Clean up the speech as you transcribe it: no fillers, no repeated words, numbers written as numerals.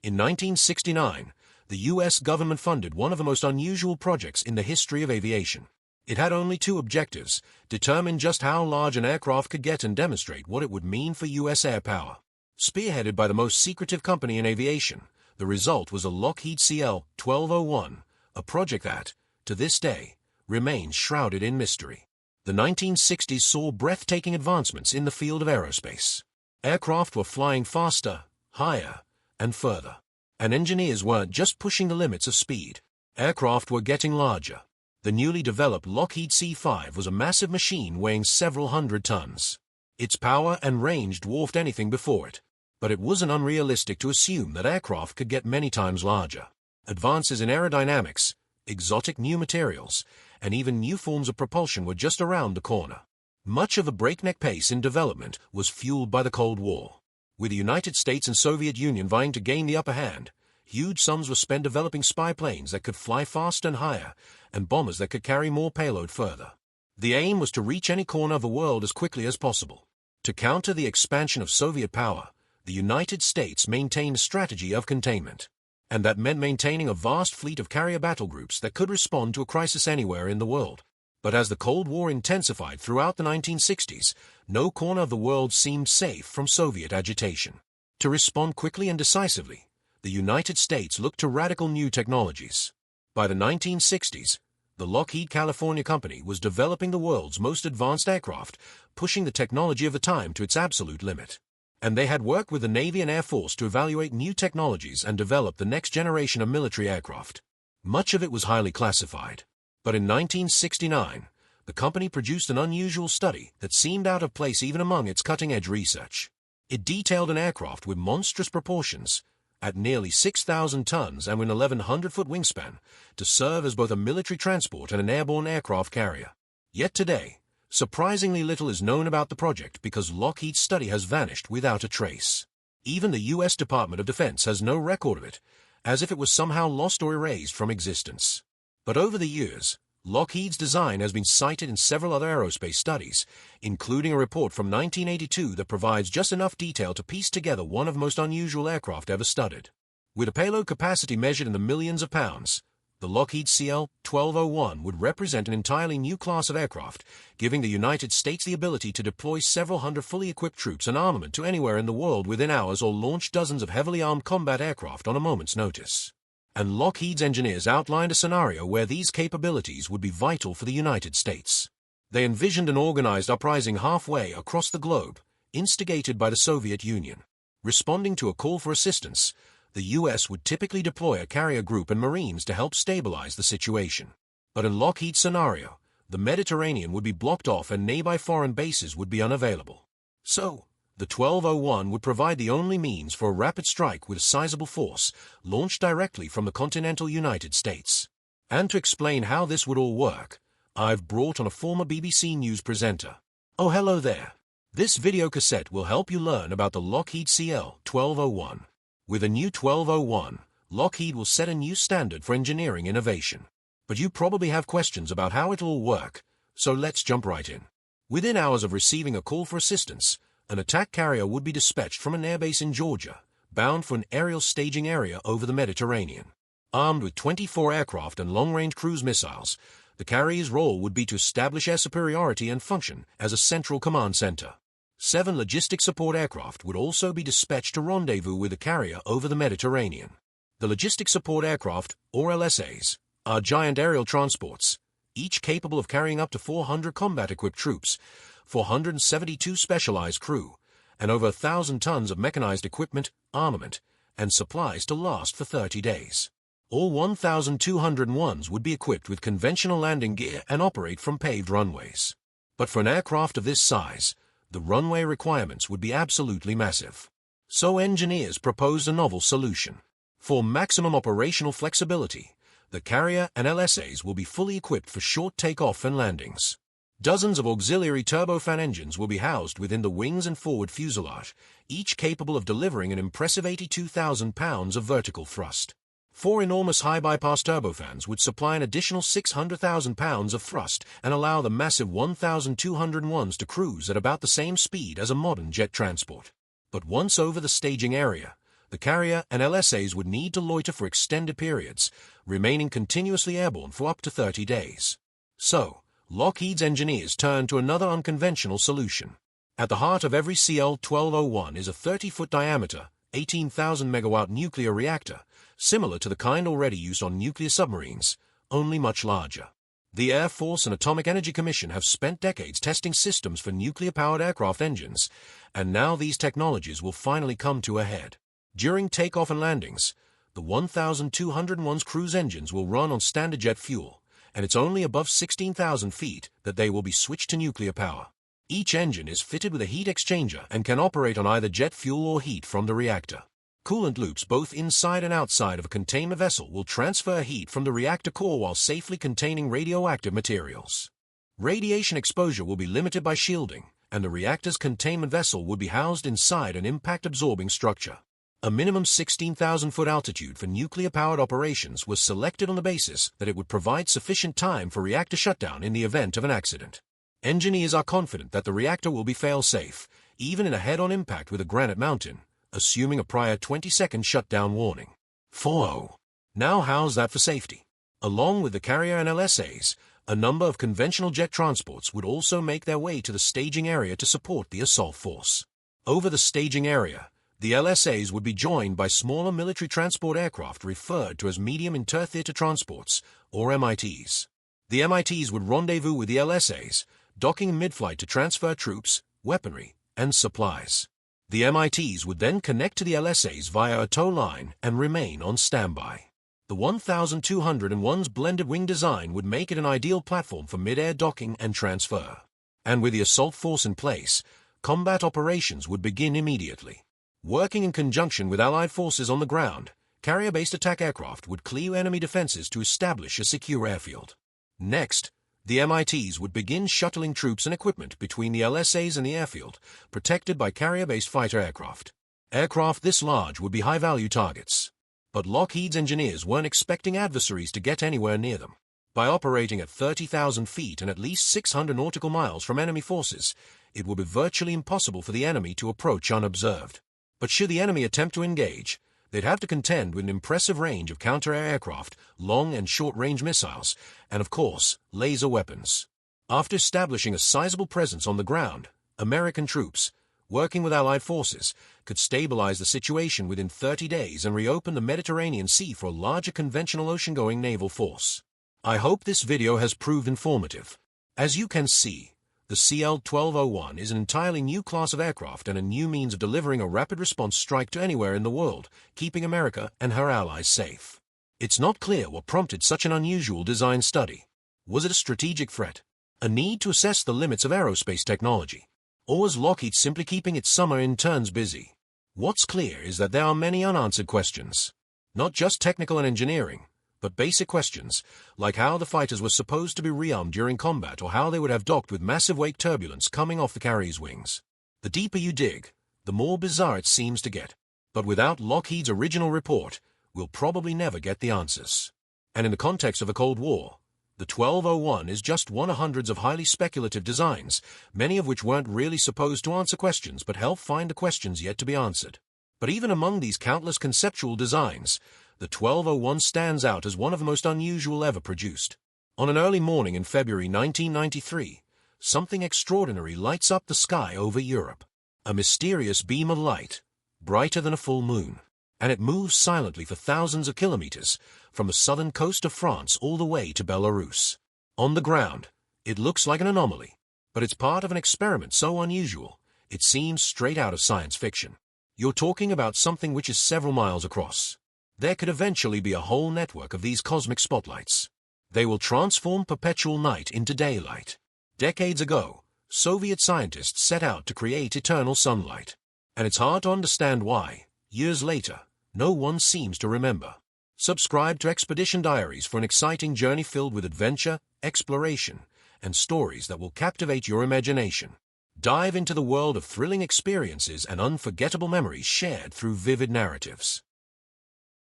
In 1969, the U.S. government funded one of the most unusual projects in the history of aviation. It had only two objectives: determine just how large an aircraft could get and demonstrate what it would mean for U.S. air power. Spearheaded by the most secretive company in aviation, the result was a Lockheed CL-1201, a project that, to this day, remains shrouded in mystery. The 1960s saw breathtaking advancements in the field of aerospace. Aircraft were flying faster, higher, and further. And engineers weren't just pushing the limits of speed. Aircraft were getting larger. The newly developed Lockheed C-5 was a massive machine weighing several hundred tons. Its power and range dwarfed anything before it. But it wasn't unrealistic to assume that aircraft could get many times larger. Advances in aerodynamics, exotic new materials, and even new forms of propulsion were just around the corner. Much of the breakneck pace in development was fueled by the Cold War. With the United States and Soviet Union vying to gain the upper hand, huge sums were spent developing spy planes that could fly faster and higher, and bombers that could carry more payload further. The aim was to reach any corner of the world as quickly as possible. To counter the expansion of Soviet power, the United States maintained a strategy of containment. And that meant maintaining a vast fleet of carrier battle groups that could respond to a crisis anywhere in the world. But as the Cold War intensified throughout the 1960s, no corner of the world seemed safe from Soviet agitation. To respond quickly and decisively, the United States looked to radical new technologies. By the 1960s, the Lockheed California Company was developing the world's most advanced aircraft, pushing the technology of the time to its absolute limit. And they had worked with the Navy and Air Force to evaluate new technologies and develop the next generation of military aircraft. Much of it was highly classified. But in 1969, the company produced an unusual study that seemed out of place even among its cutting-edge research. It detailed an aircraft with monstrous proportions, at nearly 6,000 tons and with an 1,100-foot wingspan, to serve as both a military transport and an airborne aircraft carrier. Yet today, surprisingly little is known about the project because Lockheed's study has vanished without a trace. Even the U.S. Department of Defense has no record of it, as if it was somehow lost or erased from existence. But over the years, Lockheed's design has been cited in several other aerospace studies, including a report from 1982 that provides just enough detail to piece together one of the most unusual aircraft ever studied. With a payload capacity measured in the millions of pounds, the Lockheed CL-1201 would represent an entirely new class of aircraft, giving the United States the ability to deploy several hundred fully equipped troops and armament to anywhere in the world within hours or launch dozens of heavily armed combat aircraft on a moment's notice. And Lockheed's engineers outlined a scenario where these capabilities would be vital for the United States. They envisioned an organized uprising halfway across the globe, instigated by the Soviet Union. Responding to a call for assistance, the U.S. would typically deploy a carrier group and Marines to help stabilize the situation. But in Lockheed's scenario, the Mediterranean would be blocked off and nearby foreign bases would be unavailable. So, the 1201 would provide the only means for a rapid strike with a sizable force, launched directly from the continental United States. And to explain how this would all work, I've brought on a former BBC News presenter. Oh, hello there. This video cassette will help you learn about the Lockheed CL-1201. With a new 1201, Lockheed will set a new standard for engineering innovation. But you probably have questions about how it'll all work, so let's jump right in. Within hours of receiving a call for assistance, an attack carrier would be dispatched from an airbase in Georgia, bound for an aerial staging area over the Mediterranean. Armed with 24 aircraft and long-range cruise missiles, the carrier's role would be to establish air superiority and function as a central command center. 7 logistic support aircraft would also be dispatched to rendezvous with the carrier over the Mediterranean. The logistic support aircraft, or LSAs, are giant aerial transports, each capable of carrying up to 400 combat-equipped troops, 472 specialized crew, and over 1,000 tons of mechanized equipment, armament, and supplies to last for 30 days. All 1,201s would be equipped with conventional landing gear and operate from paved runways. But for an aircraft of this size, the runway requirements would be absolutely massive. So engineers proposed a novel solution. For maximum operational flexibility, the carrier and LSAs will be fully equipped for short takeoff and landings. Dozens of auxiliary turbofan engines will be housed within the wings and forward fuselage, each capable of delivering an impressive 82,000 pounds of vertical thrust. 4 enormous high-bypass turbofans would supply an additional 600,000 pounds of thrust and allow the massive 1,201s to cruise at about the same speed as a modern jet transport. But once over the staging area, the carrier and LSAs would need to loiter for extended periods, remaining continuously airborne for up to 30 days. So, Lockheed's engineers turned to another unconventional solution. At the heart of every CL-1201 is a 30-foot diameter, 18,000 megawatt nuclear reactor, similar to the kind already used on nuclear submarines, only much larger. The Air Force and Atomic Energy Commission have spent decades testing systems for nuclear-powered aircraft engines, and now these technologies will finally come to a head. During takeoff and landings, the 1,201's cruise engines will run on standard jet fuel, and it's only above 16,000 feet that they will be switched to nuclear power. Each engine is fitted with a heat exchanger and can operate on either jet fuel or heat from the reactor. Coolant loops both inside and outside of a containment vessel will transfer heat from the reactor core while safely containing radioactive materials. Radiation exposure will be limited by shielding, and the reactor's containment vessel would be housed inside an impact-absorbing structure. A minimum 16,000-foot altitude for nuclear-powered operations was selected on the basis that it would provide sufficient time for reactor shutdown in the event of an accident. Engineers are confident that the reactor will be fail-safe, even in a head-on impact with a granite mountain, assuming a prior 20-second shutdown warning. 4. Now how's that for safety? Along with the carrier and LSAs, a number of conventional jet transports would also make their way to the staging area to support the assault force. Over the staging area, the LSAs would be joined by smaller military transport aircraft referred to as medium intertheater transports, or MITs. The MITs would rendezvous with the LSAs, docking in mid-flight to transfer troops, weaponry, and supplies. The MITs would then connect to the LSAs via a tow line and remain on standby. The 1,201's blended wing design would make it an ideal platform for mid-air docking and transfer. And with the assault force in place, combat operations would begin immediately. Working in conjunction with Allied forces on the ground, carrier-based attack aircraft would clear enemy defenses to establish a secure airfield. Next, the MITs would begin shuttling troops and equipment between the LSAs and the airfield, protected by carrier-based fighter aircraft. Aircraft this large would be high-value targets. But Lockheed's engineers weren't expecting adversaries to get anywhere near them. By operating at 30,000 feet and at least 600 nautical miles from enemy forces, it would be virtually impossible for the enemy to approach unobserved. But should the enemy attempt to engage, they'd have to contend with an impressive range of counter-air aircraft, long and short-range missiles, and of course, laser weapons. After establishing a sizable presence on the ground, American troops, working with Allied forces, could stabilize the situation within 30 days and reopen the Mediterranean Sea for a larger conventional ocean-going naval force. I hope this video has proved informative. As you can see, the CL-1201 is an entirely new class of aircraft and a new means of delivering a rapid response strike to anywhere in the world, keeping America and her allies safe. It's not clear what prompted such an unusual design study. Was it a strategic threat? A need to assess the limits of aerospace technology? Or was Lockheed simply keeping its summer interns busy? What's clear is that there are many unanswered questions. Not just technical and engineering, but basic questions, like how the fighters were supposed to be rearmed during combat or how they would have docked with massive wake turbulence coming off the carrier's wings. The deeper you dig, the more bizarre it seems to get. But without Lockheed's original report, we'll probably never get the answers. And in the context of the Cold War, the 1201 is just one of hundreds of highly speculative designs, many of which weren't really supposed to answer questions but help find the questions yet to be answered. But even among these countless conceptual designs, the 1201 stands out as one of the most unusual ever produced. On an early morning in February 1993, something extraordinary lights up the sky over Europe. A mysterious beam of light, brighter than a full moon. And it moves silently for thousands of kilometers, from the southern coast of France all the way to Belarus. On the ground, it looks like an anomaly, but it's part of an experiment so unusual, it seems straight out of science fiction. You're talking about something which is several miles across. There could eventually be a whole network of these cosmic spotlights. They will transform perpetual night into daylight. Decades ago, Soviet scientists set out to create eternal sunlight. And it's hard to understand why, years later, no one seems to remember. Subscribe to Expedition Diaries for an exciting journey filled with adventure, exploration, and stories that will captivate your imagination. Dive into the world of thrilling experiences and unforgettable memories shared through vivid narratives.